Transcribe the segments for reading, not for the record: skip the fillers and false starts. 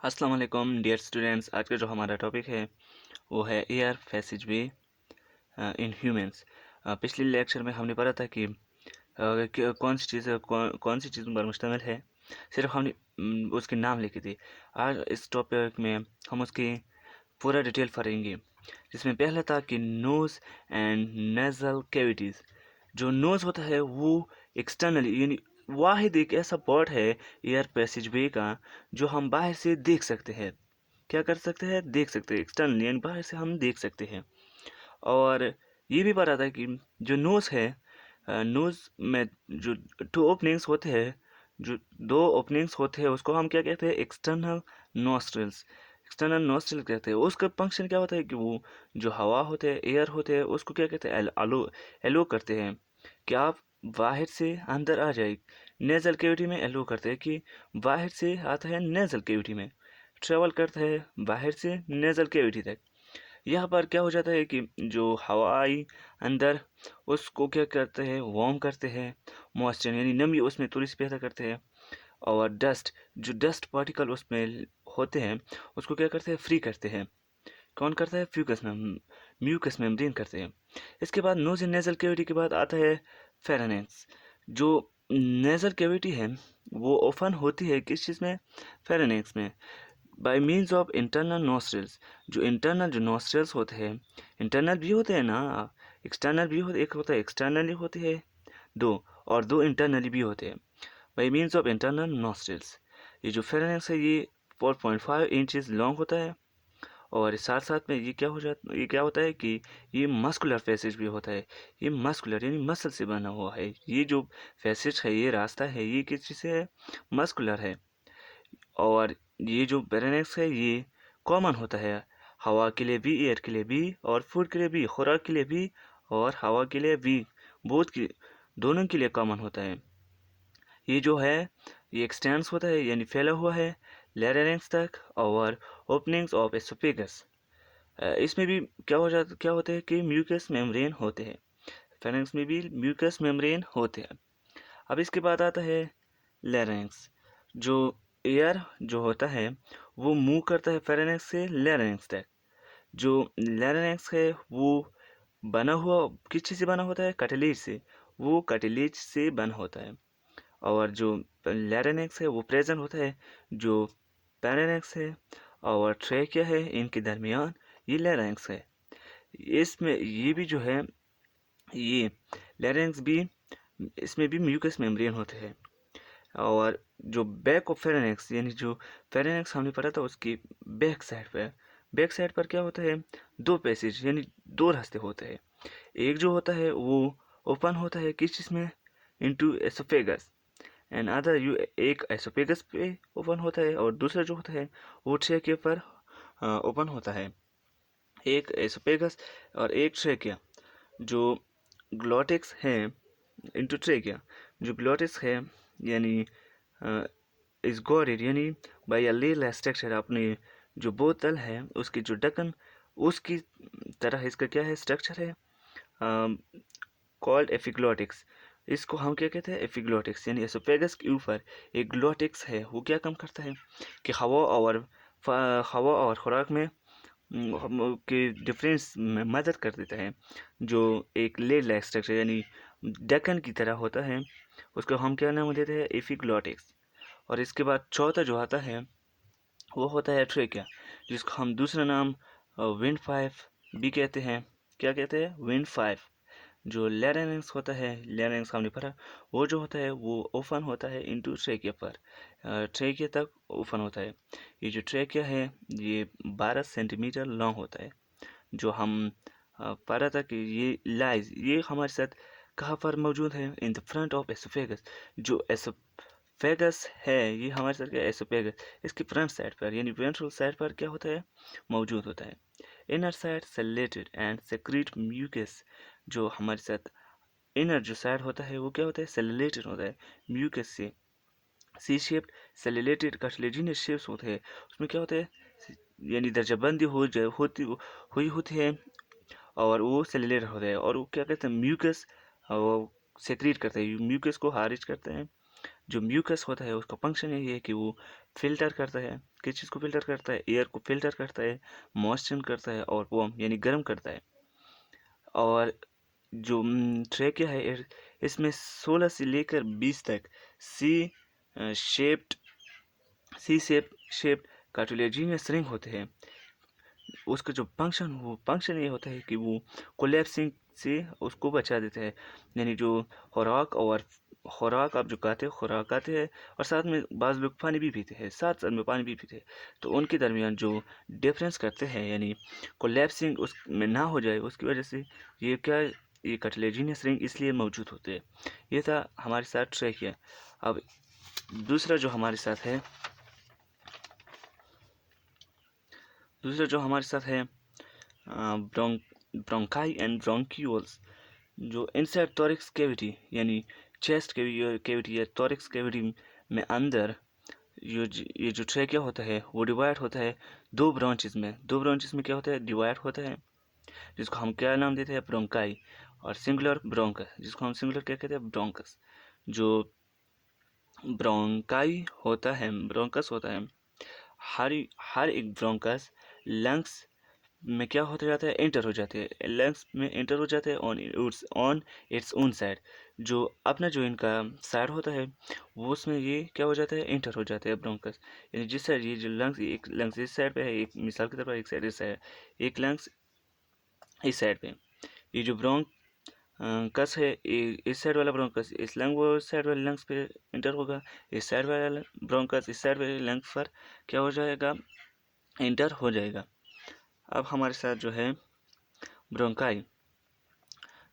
अस्सलाम वालेकुम dear students. आज का जो हमारा टॉपिक है वो है एयर पैसेजवे इन ह्यूमंस। पिछले लेक्चर में हमने पढ़ा था कि कौन सी चीज़ों पर मुश्तमिल है। सिर्फ हमने उसके नाम लिखे थे। आज इस टॉपिक में हम उसकी पूरा डिटेल पढ़ेंगे, जिसमें पहला था कि नोज़ एंड नेज़ल कैविटीज़। जो नोज़ होता है वो एक्सटर्नली यानी वाहिद एक ऐसा पार्ट है एयर पैसेजवे का जो हम बाहर से देख सकते हैं। क्या कर सकते हैं? देख सकते हैं, एक्सटर्नली यानी बाहर से हम देख सकते हैं। और ये भी पता था कि जो नोज़ है, नोज़ में जो टू ओपनिंग्स होते हैं, जो दो ओपनिंग्स होते हैं, उसको हम क्या कहते हैं? External nostrils. एक्सटर्नल नॉस्ट्रल कहते हैं। उसका फंक्शन क्या होता है कि वो जो हवा होते हैं, एयर होते हैं, उसको क्या कहते हैं? एलो करते हैं कि आप बाहर से अंदर आ जाए। नेज़ल कैविटी में एलो करते हैं कि बाहर से आता है नेज़ल कैविटी में, ट्रेवल करता है बाहर से नेज़ल कैविटी तक। यहाँ पर क्या हो जाता है कि जो हवा आई अंदर, उसको क्या करते हैं? वार्म करते हैं, मॉइस्चर यानी नमी उसमें थोड़ी सी पैदा करते हैं। और जो डस्ट पार्टिकल उसमें होते हैं, उसको क्या करते हैं? फ्री करते हैं। कौन करता है? म्यूकस मेम्ब्रेन करते हैं। इसके बाद नोज एंड नेजल कैविटी के बाद आता है फेरेनेक्स। जो नेजल कैविटी है वो ओपन होती है किस चीज़ में? फेरेनेक्स में, bye means of internal nostrils. जो नोस्ट्रल्स होते हैं, इंटरनल भी होते हैं ना, एक्सटर्नल भी होते, एक होता है एक्सटर्नली होते हैं दो, और दो इंटरनली भी होते हैं, bye means of internal nostrils. ये जो फेरेनेक्स है ये 4.5 इंचेस लॉन्ग होता है। और साथ साथ में ये क्या होता है कि ये मस्कुलर पैसेज भी होता है। ये मस्कुलर यानी मसल से बना हुआ है। ये जो पैसेज है, ये रास्ता है, ये किस चीज़ से है? मस्कुलर है। और ये जो पेरेनेक्स है ये कॉमन होता है, हवा के लिए भी, एयर के लिए भी, और फूड के लिए भी, खुराक के लिए भी, और हवा के लिए भी, बोथ की दोनों के लिए कॉमन होता है। ये जो है ये एक्सटेंस होता है यानी फैला हुआ है लेरेंक्स तक, और ओपनिंग्स ऑफ एसोफेगस। इसमें भी क्या होता है कि म्यूकस मेम्ब्रेन होते हैं। फेरेंक्स में भी म्यूकस मेम्ब्रेन होते हैं। अब इसके बाद आता है लेरेंक्स। जो एयर जो होता है वो मूव करता है फेरेंक्स से लेरेंक्स तक। जो लेरेंक्स है वो बना हुआ किस चीज़ से बना होता है? कटिलेज से। वो कटिलेज से बना होता है। और जो लेरेंक्स है वो प्रेजेंट होता है जो पेरेनेक्स है और ट्रेकिया है, इनके दरमियान ये लेरेंक्स है। इसमें ये भी जो है ये लेरेंक्स भी, इसमें भी म्यूकस मेम्ब्रेन होते हैं। और जो बैक ऑफ फेरेनेक्स यानी जो फेरेनेक्स हमने पढ़ा था उसकी बैक साइड पर क्या होता है? दो पैसेज यानी दो रास्ते होते हैं। एक जो होता है वो ओपन होता है किस चीज़ में? Into oesophagus. And other you एक एसोफेगस पे ओपन होता है, और दूसरा जो होता है वो ट्रेकिया पर ओपन होता है। एक एसोफेगस और एक ट्रेकिया। जो ग्लॉटिक्स है इनटू ट्रेकिया, जो ग्लॉटिक्स है यानी इस गॉडेड यानी बाय अ लील स्ट्रक्चर। अपने जो बोतल है उसकी जो ढक्कन, उसकी तरह इसका क्या है? स्ट्रक्चर है कॉल्ड एपिग्लॉटिक्स। इसको हम क्या कहते हैं? एपिग्लॉटिक्स। यानी एसोफेगस के ऊपर एक ग्लॉटिक्स है, वो क्या काम करता है कि हवा और खुराक में के डिफरेंस में मदद कर देता है। जो एक लेड लाइक स्ट्रक्चर यानी ढक्कन की तरह होता है, उसको हम क्या नाम देते हैं? एपिग्लॉटिक्स। और इसके बाद चौथा जो आता है वो होता है ट्रेकिया, जिसको हम दूसरा नाम विंड पाइप भी कहते हैं। क्या कहते हैं? Wind pipe. जो लेरेंक्स होता है, लेरेंक्स हमने पढ़ा, वो जो होता है वो ओपन होता है इनटू ट्रेकिया पर, ट्रेकिया तक ओपन होता है। ये जो ट्रेकिया है ये 12 सेंटीमीटर लॉन्ग होता है। जो हम पढ़ा था कि ये हमारे साथ कहाँ पर मौजूद है? In the front of oesophagus. जो एसोफेगस है ये हमारे साथ क्या? एसोफेगस इसकी फ्रंट साइड पर यानी वेंट्रल साइड पर क्या होता है? मौजूद होता है। Inner side ciliated and secrete mucus. जो हमारे साथ इनर जो साइड होता है वो क्या होता है? सेलेटेड होता है म्यूकस से। सी शेप्ड सेलेटेड कार्टिलेजिनस शेप्स होते हैं, उसमें क्या होता है? यानी दर्जाबंदी हुई होती है, और वो सेलेटेड होता है, और वो क्या कहते हैं? म्यूकस वो सेक्रीट करते हैं, म्यूकस को खारिज करते हैं। जो म्यूकस होता है उसका फंक्शन यही है कि वो फिल्टर करता है, किस चीज़ को फिल्टर करता है, एयर को फिल्टर करता है, मॉइस्चर करता है और वार्म यानी गर्म करता है। और जो ट्रेकिया है इसमें 16 से लेकर 20 तक C shaped shaped cartilaginous ring होते हैं। उसका जो फंक्शन ये होता है कि वो कोलेप्सिंग से उसको बचा देता है, यानी जो खुराक आप जो खाते हो खुराक खाते हैं और साथ में बाज़ लोग पानी भी पीते हैं, साथ साथ में पानी भी पीते हैं, तो उनके दरमियान जो डिफरेंस करते हैं यानी कोलेप्सिंग उसमें ना हो जाए, उसकी वजह से ये कार्टिलेजिनस रिंग इसलिए मौजूद होते हैं। ये था हमारे साथ ट्रैकिया। अब दूसरा जो हमारे साथ है ब्रोंकाई एंड ब्रोंक्यूल्स, जो इनसाइड थोरैक्स कैविटी यानी चेस्ट कैविटी या थोरैक्स कैविटी में अंदर ये जो ट्रैकिया होता है वो डिवाइड होता है दो ब्रांचेस में क्या होता है, डिवाइड होता है, जिसको हम क्या नाम देते हैं, ब्रोंकाई, और सिंगुलर ब्रोंकस, जिसको हम सिंगुलर क्या कहते हैं, ब्रोंकस। जो ब्रोंकस होता है हर एक ब्रोंकस लंग्स में क्या होते जाता है, एंटर हो जाते हैं, लंग्स में एंटर हो जाते हैं ऑन इट्स ओन साइड। जो अपना जो इनका साइड होता है वो उसमें ये क्या हो जाता है, एंटर हो जाते हैं ब्रोंकस, यानी जिस साइड ये जो लंग्स, एक लंग्स इस साइड पे है, एक मिसाल के तौर पर एक साइड इस साइड, एक लंग्स इस साइड पे, ये जो कस है इस साइड वाला ब्रोंकस इस लंग वो साइड वाले लंग्स पे इंटर होगा, इस साइड वाला ब्रोंकस इस साइड वाले लंग्स पर क्या हो जाएगा, इंटर हो जाएगा। अब हमारे साथ जो है ब्रोंकाई,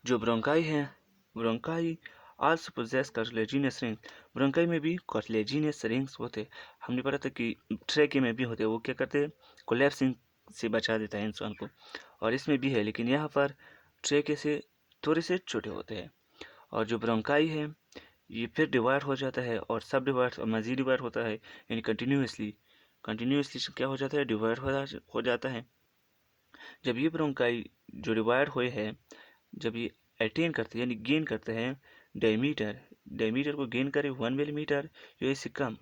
जो bronchi also possess cartilaginous ring, bronchi में भी कार्टिलेजिनस रिंग्स होते, हमने पढ़ा था कि ट्रेके में भी होते, वो क्या करते हैं, कोलेप्सिंग से बचा देता है इंसान को, और इसमें भी है, लेकिन यहाँ पर ट्रेके से थोड़े से छोटे होते हैं। और जो ब्रोंकाई है ये फिर डिवाइड हो जाता है और सब डिवाइड और मज़ीद डिवाइड होता है, यानी कंटिन्यूसली क्या हो जाता है, डिवाइड हो जाता है। जब ये ब्रोंकाई जो डिवाइड हुए हैं, जब ये अटेन करते हैं यानी गेन करते हैं डायमीटर को गेन करे 1 मिलीमीटर, या इससे कम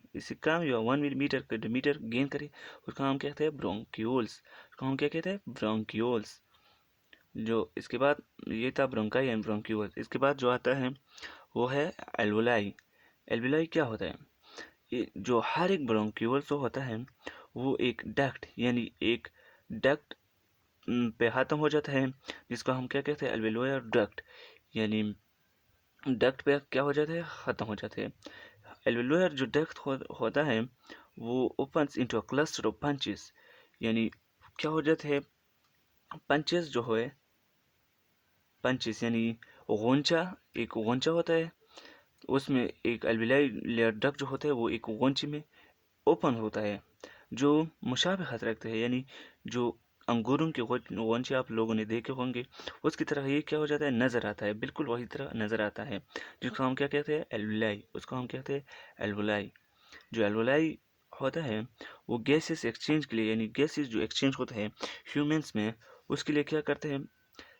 या 1 मिलीमीटर का डायमीटर गेन करे, उसका हम कहते हैं ब्रोंक्यूल्स। जो इसके बाद ये था ब्रोंकाई एंड ब्रोंक्यूल्स। इसके बाद जो आता है वो है एल्वोलाई। एल्वोलाई क्या होता है, ये जो हर एक ब्रोंक्यूल जो होता है वो एक डक्ट यानी एक डक्ट पे ख़त्म हो जाता है, जिसको हम क्या कहते हैं, एल्वेलोयर डक्ट, यानी डक्ट पे क्या हो जाता है, ख़त्म हो जाते हैं। एल्वेलोयर जो डक्ट होता है वो opens into a cluster of punches, यानी क्या हो जाते हैं, पंचेस जो है पंचेस यानी एक गोंचा होता है, उसमें एक एल्वेलाई लेयर डक्ट जो होता है वो एक गोंचे में ओपन होता है, जो मुशाबहत रखते हैं, यानी जो अंगूरों के गोंचे आप लोगों ने देखे होंगे उसकी तरह ये क्या हो जाता है, नज़र आता है, बिल्कुल वही तरह नज़र आता है, जिसको हम क्या कहते हैं, एल्वुलाई, उसको हम कहते हैं एल्वुलाई। जो एल्वुलाई होता है वो गैसेस एक्सचेंज के लिए, यानी गैसेस जो एक्सचेंज होते हैं ह्यूमंस में, उसके लिए क्या करते हैं,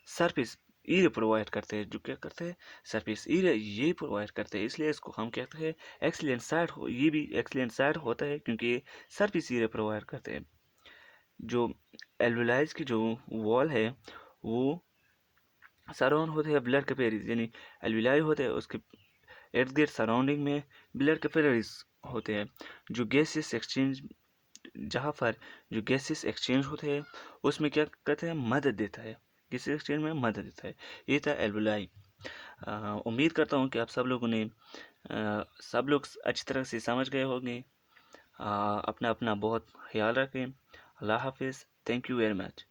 सरफेस एरिया प्रोवाइड करते हैं, जो क्या करते हैं, सरफेस एरिया ये प्रोवाइड करते हैं, इसलिए इसको हम कहते हैं एक्सीलेंट साइड ये भी एक्सीलेंट साइड होता है क्योंकि ये सरफेस एरिया प्रोवाइड करते हैं। जो एल्वुलाइज की जो वॉल है वो सराउंड होते हैं ब्लड कैपिलरीज, यानी एल्वुलाई होते हैं उसके इर्द गिर्द सराउंडिंग में ब्लड कैपिलरीज होते हैं, जो गैसेस एक्सचेंज, जहाँ पर जो गैसेस एक्सचेंज होते हैं उसमें क्या करते हैं, मदद देता है, गैसेस एक्सचेंज में मदद देता है। ये था एल्वुलाई। उम्मीद करता हूँ कि आप सब लोग अच्छी तरह से समझ गए होंगे। अपना अपना बहुत ख्याल रखें। अल्लाह हाफिज़। Thank you very much.